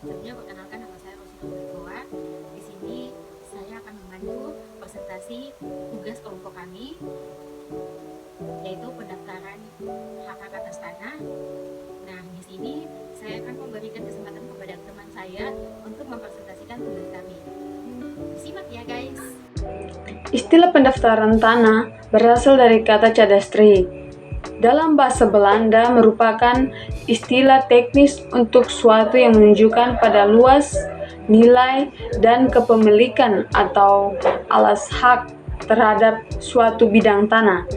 Sebelumnya perkenalkan, nama saya Rosina Bergoa. Di sini saya akan membantu presentasi tugas kelompok kami, yaitu pendaftaran hak atas tanah. Nah, di sini saya akan memberikan kesempatan kepada teman saya untuk mempresentasikan tugas kami. Simak ya guys. Istilah pendaftaran tanah berasal dari kata cadastri. Dalam bahasa Belanda merupakan istilah teknis untuk suatu yang menunjukkan pada luas, nilai, dan kepemilikan atau alas hak terhadap suatu bidang tanah.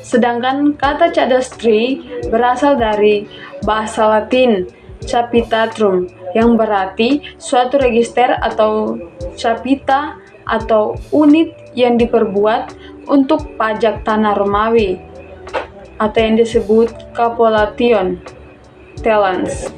Sedangkan kata cadastri berasal dari bahasa Latin capitatrum yang berarti suatu register atau capita atau unit yang diperbuat untuk pajak tanah Romawi atau yang disebut capolation talents.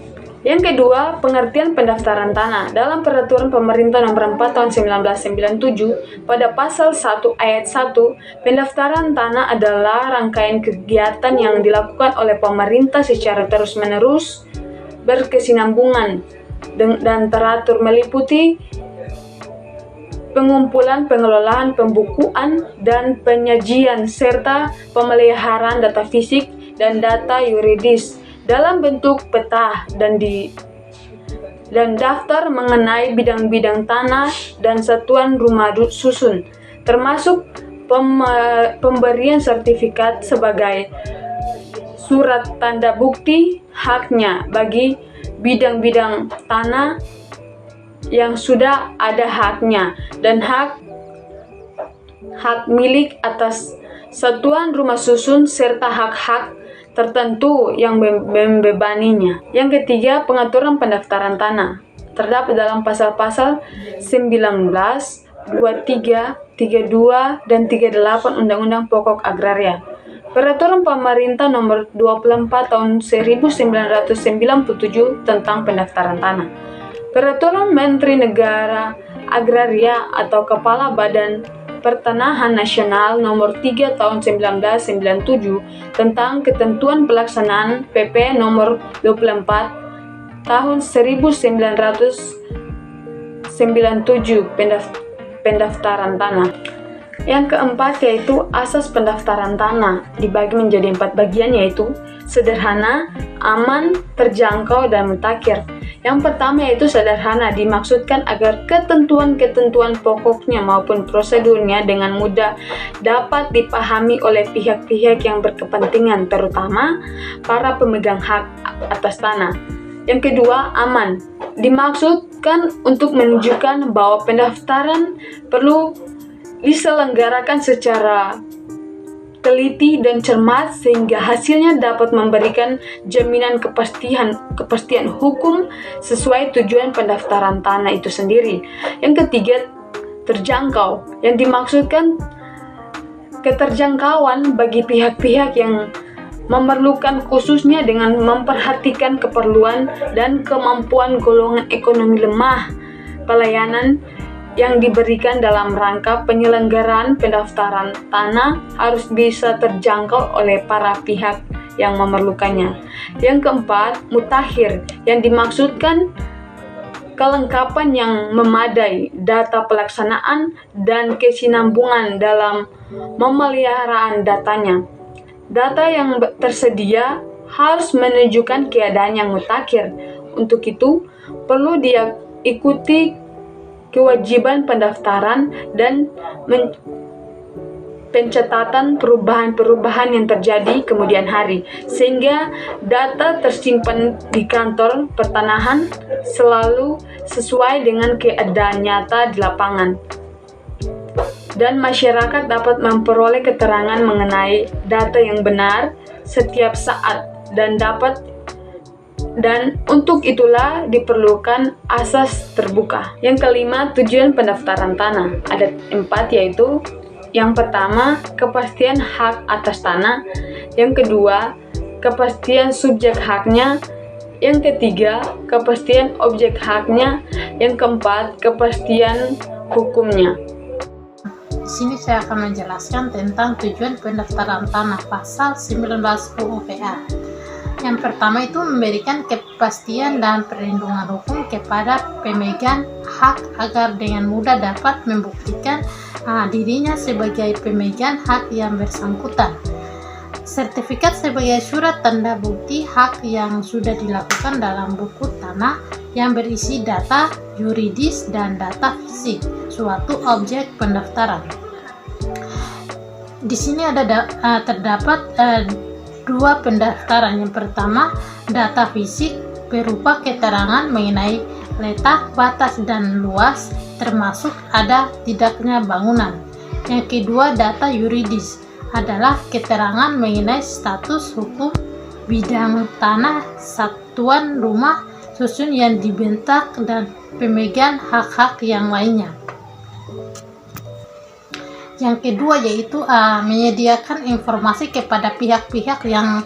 Yang kedua, pengertian pendaftaran tanah. Dalam Peraturan Pemerintah Nomor 4 Tahun 1997 pada Pasal 1 Ayat 1, pendaftaran tanah adalah rangkaian kegiatan yang dilakukan oleh pemerintah secara terus-menerus, berkesinambungan, dan teratur meliputi pengumpulan, pengelolaan, pembukuan, dan penyajian serta pemeliharaan data fisik dan data yuridis dalam bentuk peta dan daftar mengenai bidang-bidang tanah dan satuan rumah susun, termasuk pemberian sertifikat sebagai surat tanda bukti haknya bagi bidang-bidang tanah yang sudah ada haknya dan hak milik atas satuan rumah susun serta hak-hak tertentu yang membebaninya. Yang ketiga, pengaturan pendaftaran tanah terdapat dalam pasal-pasal 19, 23, 32, dan 38 Undang-Undang Pokok Agraria. Peraturan Pemerintah Nomor 24 Tahun 1997 tentang pendaftaran tanah. Peraturan Menteri Negara Agraria atau Kepala Badan Pertanahan Nasional Nomor 3 Tahun 1997 tentang ketentuan pelaksanaan PP Nomor 24 Tahun 1997 pendaftaran tanah. Yang keempat yaitu asas pendaftaran tanah, dibagi menjadi 4 bagian, yaitu sederhana, aman, terjangkau, dan mutakhir. Yang pertama yaitu sederhana, dimaksudkan agar ketentuan-ketentuan pokoknya maupun prosedurnya dengan mudah dapat dipahami oleh pihak-pihak yang berkepentingan, terutama para pemegang hak atas tanah. Yang kedua, aman, dimaksudkan untuk menunjukkan bahwa pendaftaran perlu diselenggarakan secara teliti dan cermat sehingga hasilnya dapat memberikan jaminan kepastian hukum sesuai tujuan pendaftaran tanah itu sendiri. Yang ketiga, terjangkau, yang dimaksudkan keterjangkauan bagi pihak-pihak yang memerlukan, khususnya dengan memperhatikan keperluan dan kemampuan golongan ekonomi lemah. Pelayanan yang diberikan dalam rangka penyelenggaraan pendaftaran tanah harus bisa terjangkau oleh para pihak yang memerlukannya. Yang keempat, mutakhir, yang dimaksudkan kelengkapan yang memadai data pelaksanaan dan kesinambungan dalam pemeliharaan datanya. Data yang tersedia harus menunjukkan keadaan yang mutakhir. Untuk itu, perlu diikuti kewajiban pendaftaran dan pencatatan perubahan-perubahan yang terjadi kemudian hari, sehingga data tersimpan di kantor pertanahan selalu sesuai dengan keadaan nyata di lapangan, dan masyarakat dapat memperoleh keterangan mengenai data yang benar setiap saat dan untuk itulah diperlukan asas terbuka. Yang kelima, tujuan pendaftaran tanah. Ada 4, yaitu yang pertama, kepastian hak atas tanah. Yang kedua, kepastian subjek haknya. Yang ketiga, kepastian objek haknya. Yang keempat, kepastian hukumnya. Di sini saya akan menjelaskan tentang tujuan pendaftaran tanah pasal 19 UU PA. Yang pertama itu memberikan kepastian dan perlindungan hukum kepada pemegang hak agar dengan mudah dapat membuktikan dirinya sebagai pemegang hak yang bersangkutan. Sertifikat sebagai surat tanda bukti hak yang sudah dilakukan dalam buku tanah yang berisi data yuridis dan data fisik suatu objek pendaftaran. Di sini terdapat dua pendaftaran. Yang pertama, data fisik berupa keterangan mengenai letak, batas, dan luas, termasuk ada tidaknya bangunan. Yang kedua, data yuridis adalah keterangan mengenai status hukum bidang tanah, satuan rumah susun yang dibentak, dan pemegang hak-hak yang lainnya. Yang kedua yaitu menyediakan informasi kepada pihak-pihak yang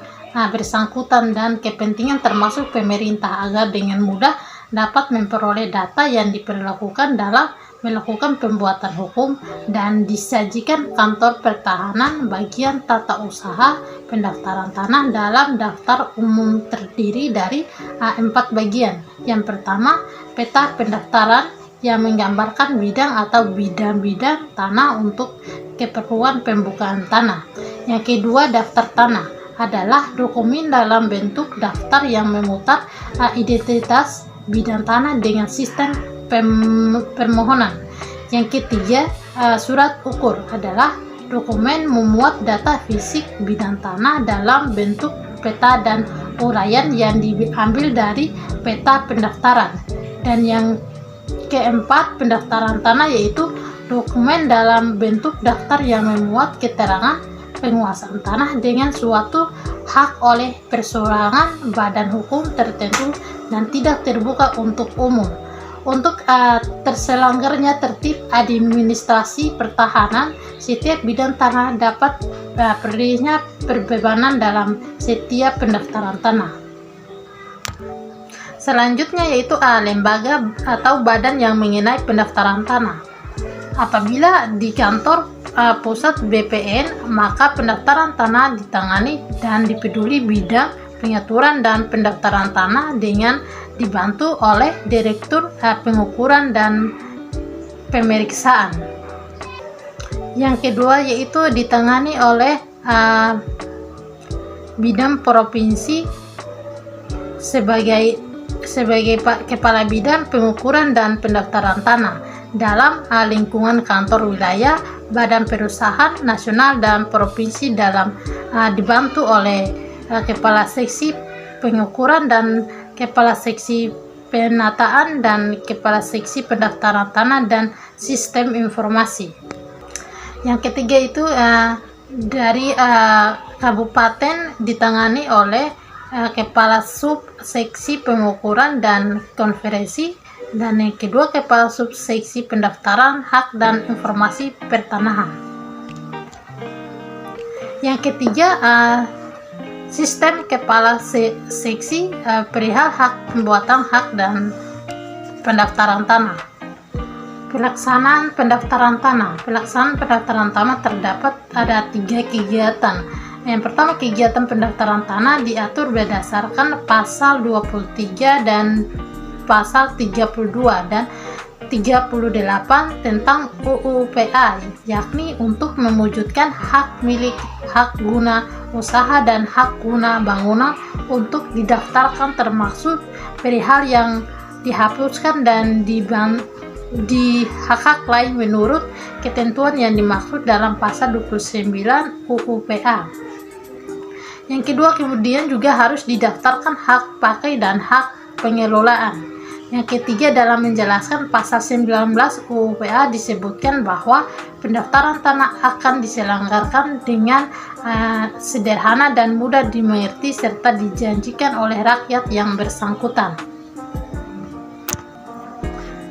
bersangkutan dan kepentingan termasuk pemerintah agar dengan mudah dapat memperoleh data yang diperlakukan dalam melakukan pembuatan hukum dan disajikan kantor pertahanan bagian tata usaha pendaftaran tanah dalam daftar umum terdiri dari 4 bagian. Yang pertama, peta pendaftaran yang menggambarkan bidang atau bidang-bidang tanah untuk keperluan pembukaan tanah. Yang kedua, daftar tanah adalah dokumen dalam bentuk daftar yang memutar identitas bidang tanah dengan sistem permohonan. Yang ketiga, surat ukur adalah dokumen memuat data fisik bidang tanah dalam bentuk peta dan uraian yang diambil dari peta pendaftaran. Dan yang keempat, pendaftaran tanah yaitu dokumen dalam bentuk daftar yang memuat keterangan penguasaan tanah dengan suatu hak oleh perseorangan badan hukum tertentu dan tidak terbuka untuk umum. Untuk terselenggaranya tertib administrasi pertahanan, setiap bidang tanah dapat berinya perbebanan dalam setiap pendaftaran tanah. Selanjutnya yaitu lembaga atau badan yang mengenai pendaftaran tanah. Apabila di kantor pusat BPN, maka pendaftaran tanah ditangani dan dipeduli bidang pengaturan dan pendaftaran tanah dengan dibantu oleh Direktur Pengukuran dan Pemeriksaan. Yang kedua yaitu ditangani oleh bidang provinsi sebagai kepala bidang pengukuran dan pendaftaran tanah dalam lingkungan kantor wilayah, badan perusahaan nasional dan provinsi dalam dibantu oleh kepala seksi pengukuran dan kepala seksi penataan dan kepala seksi pendaftaran tanah dan sistem informasi. Yang ketiga itu dari kabupaten ditangani oleh kepala sub seksi pengukuran dan konferensi, dan yang kedua kepala sub seksi pendaftaran hak dan informasi pertanahan. Yang ketiga sistem kepala seksi perihal hak pembuatan hak dan pendaftaran tanah. Pelaksanaan pendaftaran tanah. Pelaksanaan pendaftaran tanah terdapat ada 3 kegiatan. Yang pertama, kegiatan pendaftaran tanah diatur berdasarkan pasal 23 dan pasal 32 dan 38 tentang UU PA, yakni untuk mewujudkan hak milik, hak guna usaha dan hak guna bangunan untuk didaftarkan, termasuk perihal yang dihapuskan dan di hak-hak lain menurut ketentuan yang dimaksud dalam pasal 29 UU PA. Yang kedua, kemudian juga harus didaftarkan hak pakai dan hak pengelolaan. Yang ketiga, dalam menjelaskan pasal 19 UU PA disebutkan bahwa pendaftaran tanah akan diselenggarakan dengan sederhana dan mudah dimengerti serta dijanjikan oleh rakyat yang bersangkutan.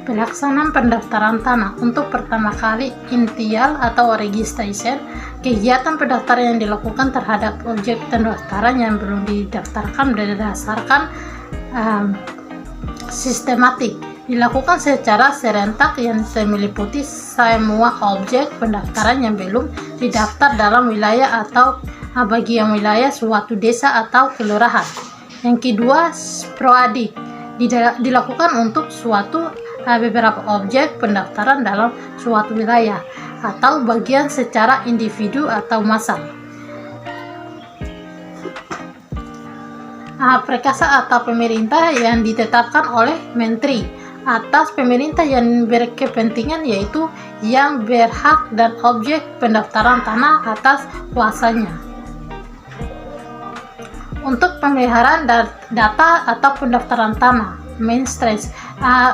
Pelaksanaan pendaftaran tanah. Untuk pertama kali initial atau registration, kegiatan pendaftaran yang dilakukan terhadap objek pendaftaran yang belum didaftarkan berdasarkan sistematik, dilakukan secara serentak yang meliputi semua objek pendaftaran yang belum didaftar dalam wilayah atau bagian wilayah suatu desa atau kelurahan. Yang kedua, sporadik dilakukan untuk suatu beberapa objek pendaftaran dalam suatu wilayah atau bagian secara individu atau massal. Perkasa atau pemerintah yang ditetapkan oleh menteri atas pemerintah yang berkepentingan, yaitu yang berhak dan objek pendaftaran tanah atas kuasanya. Untuk pemeliharaan data atau pendaftaran tanah, mainstream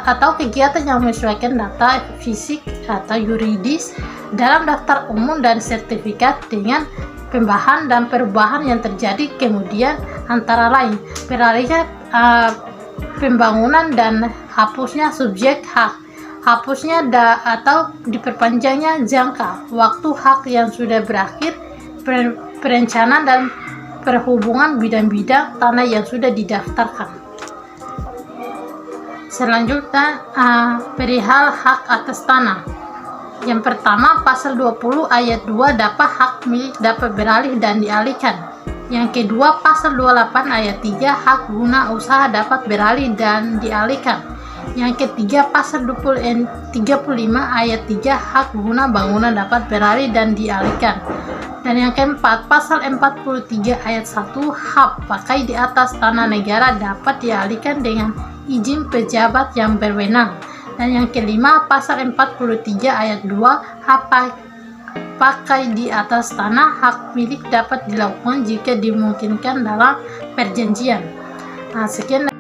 atau kegiatan yang menyesuaikan data fisik atau yuridis dalam daftar umum dan sertifikat dengan pembahasan dan perubahan yang terjadi kemudian, antara lain beralihnya pembangunan dan hapusnya subjek hak, hapusnya atau diperpanjangnya jangka waktu hak yang sudah berakhir, perencanaan dan perhubungan bidang-bidang tanah yang sudah didaftarkan. Selanjutnya, perihal hak atas tanah. Yang pertama, pasal 20 ayat 2 hak milik dapat beralih dan dialihkan. Yang kedua, pasal 28 ayat 3 hak guna usaha dapat beralih dan dialihkan. Yang ketiga, pasal 35 ayat 3 hak guna bangunan dapat beralih dan dialihkan. Dan yang keempat, pasal 43 ayat 1 hak pakai di atas tanah negara dapat dialihkan dengan izin pejabat yang berwenang. Dan yang kelima, pasal 43 ayat 2 hak pakai di atas tanah hak milik dapat dilakukan jika dimungkinkan dalam perjanjian. Sekian